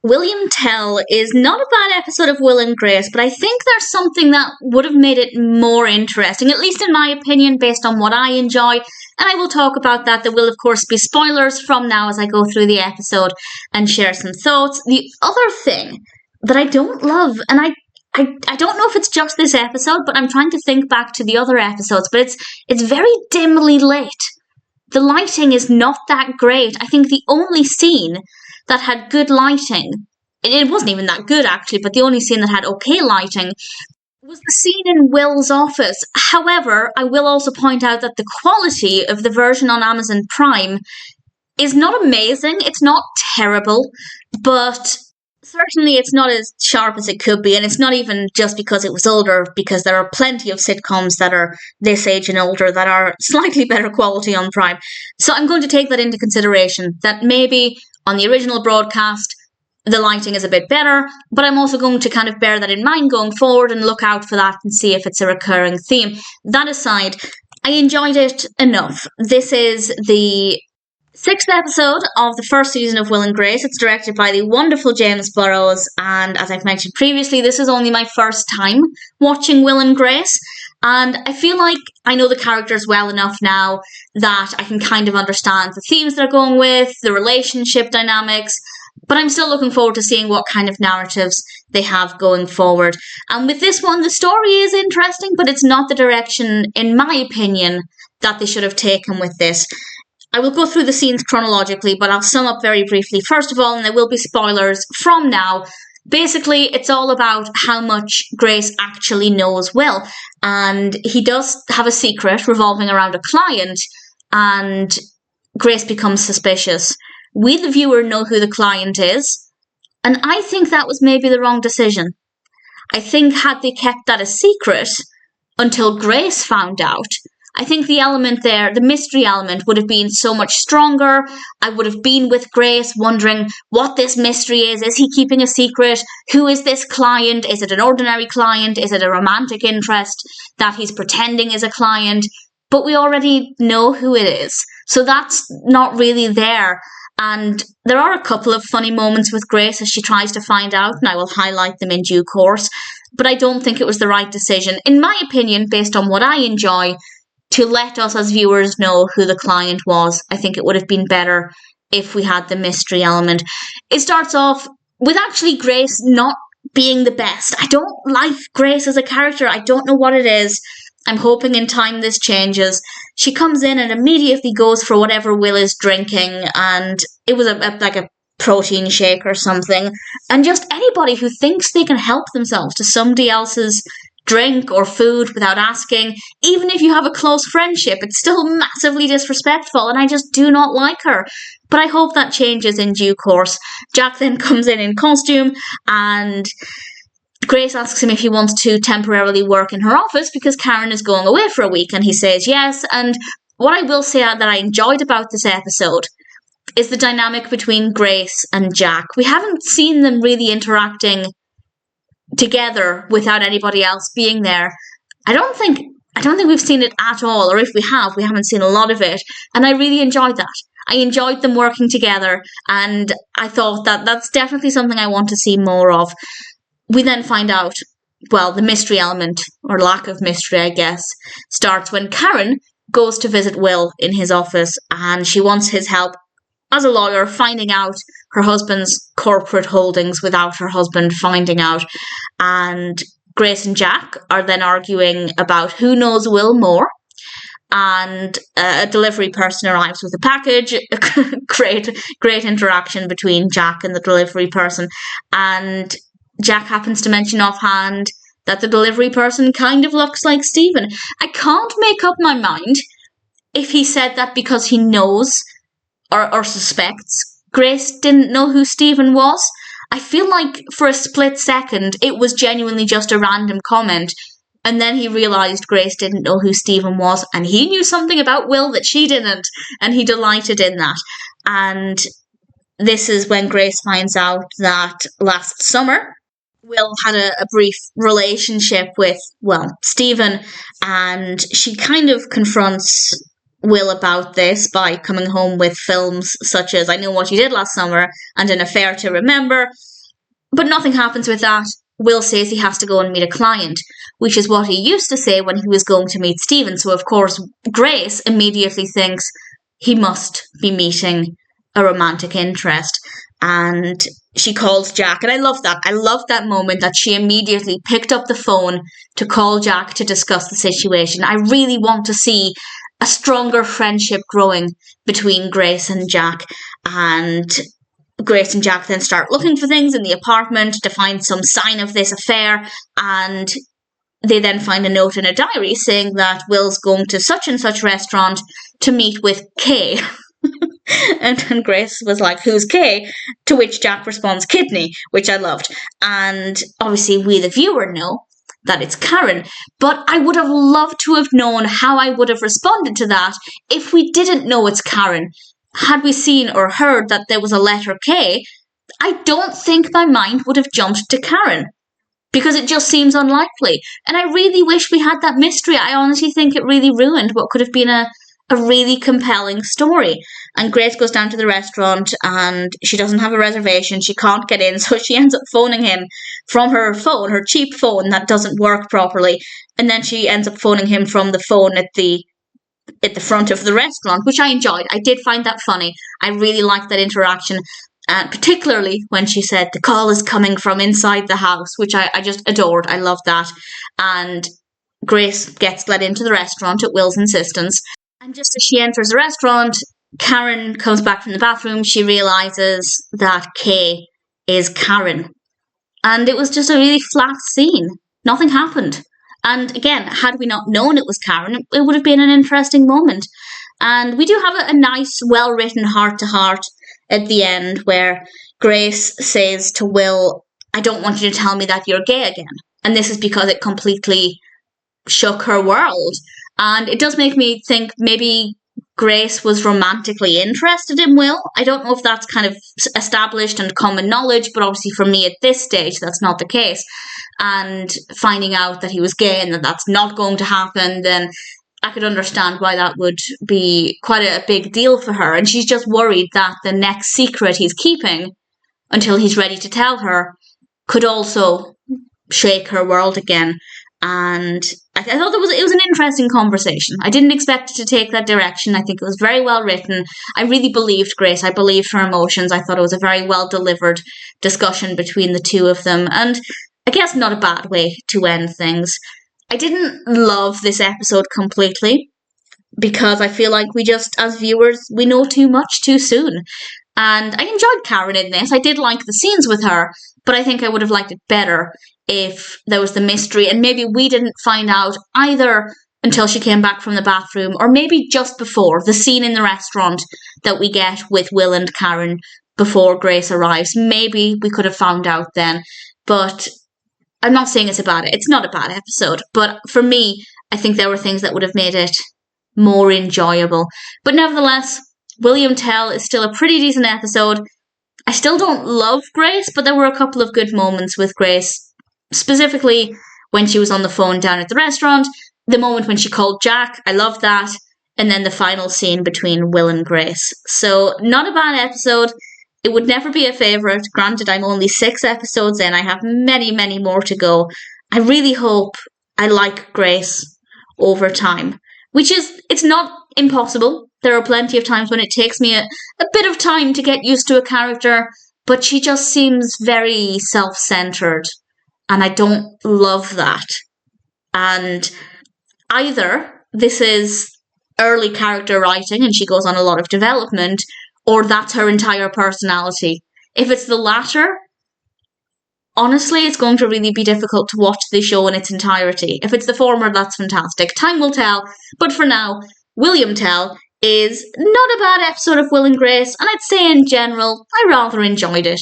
William Tell is not a bad episode of Will and Grace, but I think there's something that would have made it more interesting, at least in my opinion, based on what I enjoy. And I will talk about that. There will, of course, be spoilers from now as I go through the episode and share some thoughts. The other thing that I don't love, and I don't know if it's just this episode, but I'm trying to think back to the other episodes, but it's very dimly lit. The lighting is not that great. I think the only scene that had good lighting, it wasn't even that good actually, but the only scene that had okay lighting was the scene in Will's office. However, I will also point out that the quality of the version on Amazon Prime is not amazing. It's not terrible, but certainly it's not as sharp as it could be, and it's not even just because it was older, because there are plenty of sitcoms that are this age and older that are slightly better quality on Prime. So I'm going to take that into consideration, that maybe on the original broadcast the lighting is a bit better, but I'm also going to kind of bear that in mind going forward and look out for that and see if it's a recurring theme. That aside, I enjoyed it enough. This is the 6th episode of the first season of Will and Grace. It's directed by the wonderful James Burrows, and as I've mentioned previously, this is only my first time watching Will and Grace, and I feel like I know the characters well enough now that I can kind of understand the themes they're going with, the relationship dynamics, but I'm still looking forward to seeing what kind of narratives they have going forward. And with this one, the story is interesting, but it's not the direction, in my opinion, that they should have taken with this. I will go through the scenes chronologically, but I'll sum up very briefly. First of all, and there will be spoilers from now, basically it's all about how much Grace actually knows Will. And he does have a secret revolving around a client, and Grace becomes suspicious. We, the viewer, know who the client is, and I think that was maybe the wrong decision. I think had they kept that a secret until Grace found out, I think the element there, the mystery element, would have been so much stronger. I would have been with Grace wondering what this mystery is. Is he keeping a secret? Who is this client? Is it an ordinary client? Is it a romantic interest that he's pretending is a client? But we already know who it is. So that's not really there. And there are a couple of funny moments with Grace as she tries to find out, and I will highlight them in due course. But I don't think it was the right decision, in my opinion, based on what I enjoy, to let us as viewers know who the client was. I think it would have been better if we had the mystery element. It starts off with actually Grace not being the best. I don't like Grace as a character. I don't know what it is. I'm hoping in time this changes. She comes in and immediately goes for whatever Will is drinking, and it was like a protein shake or something. And just anybody who thinks they can help themselves to somebody else's drink or food without asking, even if you have a close friendship, it's still massively disrespectful, and I just do not like her. But I hope that changes in due course. Jack then comes in costume, and Grace asks him if he wants to temporarily work in her office because Karen is going away for a week, and he says yes. And what I will say that I enjoyed about this episode is the dynamic between Grace and Jack. We haven't seen them really interacting together without anybody else being there. I don't think we've seen it at all, or if we have, we haven't seen a lot of it, and I really enjoyed that. I enjoyed them working together, and I thought that that's definitely something I want to see more of. We then find out, well, the mystery element, or lack of mystery, I guess, starts when Karen goes to visit Will in his office, and she wants his help as a lawyer finding out her husband's corporate holdings without her husband finding out. And Grace and Jack are then arguing about who knows Will more. And a delivery person arrives with a package. Great interaction between Jack and the delivery person. And Jack happens to mention offhand that the delivery person kind of looks like Stephen. I can't make up my mind if he said that because he knows or suspects Grace didn't know who Stephen was. I feel like for a split second it was genuinely just a random comment, and then he realised Grace didn't know who Stephen was, and he knew something about Will that she didn't, and he delighted in that. And this is when Grace finds out that last summer Will had a brief relationship with, well, Stephen, and she kind of confronts Will about this by coming home with films such as I Know What You Did Last Summer and An Affair to Remember. But nothing happens with that. Will says he has to go and meet a client, which is what he used to say when he was going to meet Stephen. So, of course, Grace immediately thinks he must be meeting a romantic interest. And she calls Jack. And I love that. I love that moment that she immediately picked up the phone to call Jack to discuss the situation. I really want to see a stronger friendship growing between Grace and Jack. And Grace and Jack then start looking for things in the apartment to find some sign of this affair, and they then find a note in a diary saying that Will's going to such and such restaurant to meet with Kay. and Grace was like, who's Kay? To which Jack responds, Kidney, which I loved. And obviously we, the viewer, know that it's Karen, but I would have loved to have known how I would have responded to that if we didn't know it's Karen. Had we seen or heard that there was a letter K, I don't think my mind would have jumped to Karen, because it just seems unlikely. And I really wish we had that mystery. I honestly think it really ruined what could have been a really compelling story. And Grace goes down to the restaurant and she doesn't have a reservation. She can't get in, so she ends up phoning him from her phone, her cheap phone that doesn't work properly. And then she ends up phoning him from the phone at the front of the restaurant, which I enjoyed. I did find that funny. I really liked that interaction, particularly when she said the call is coming from inside the house, which I just adored. I loved that. And Grace gets let into the restaurant at Will's insistence. And just as she enters the restaurant, Karen comes back from the bathroom. She realises that Kay is Karen. And it was just a really flat scene. Nothing happened. And again, had we not known it was Karen, it would have been an interesting moment. And we do have a nice, well-written heart-to-heart at the end where Grace says to Will, I don't want you to tell me that you're gay again. And this is because it completely shook her world. And it does make me think maybe Grace was romantically interested in Will. I don't know if that's kind of established and common knowledge, but obviously for me at this stage, that's not the case. And finding out that he was gay and that that's not going to happen, then I could understand why that would be quite a big deal for her. And she's just worried that the next secret he's keeping until he's ready to tell her could also shake her world again. And I thought it was an interesting conversation. I didn't expect it to take that direction. I think it was very well written. I really believed Grace. I believed her emotions. I thought it was a very well delivered discussion between the two of them. And I guess not a bad way to end things. I didn't love this episode completely because I feel like we just, as viewers, we know too much too soon. And I enjoyed Karen in this. I did like the scenes with her, but I think I would have liked it better if there was the mystery and maybe we didn't find out either until she came back from the bathroom or maybe just before the scene in the restaurant that we get with Will and Karen before Grace arrives. Maybe we could have found out then, but I'm not saying it's not a bad episode, but for me, I think there were things that would have made it more enjoyable. But nevertheless, William Tell is still a pretty decent episode. I still don't love Grace, but there were a couple of good moments with Grace. Specifically, when she was on the phone down at the restaurant, the moment when she called Jack, I loved that, and then the final scene between Will and Grace. So, not a bad episode. It would never be a favourite. Granted, I'm only 6 episodes in. I have many, many more to go. I really hope I like Grace over time, it's not impossible. There are plenty of times when it takes me a bit of time to get used to a character, but she just seems very self-centred. And I don't love that. And either this is early character writing and she goes on a lot of development, or that's her entire personality. If it's the latter, honestly, it's going to really be difficult to watch the show in its entirety. If it's the former, that's fantastic. Time will tell. But for now, William Tell is not a bad episode of Will and Grace, and I'd say in general, I rather enjoyed it.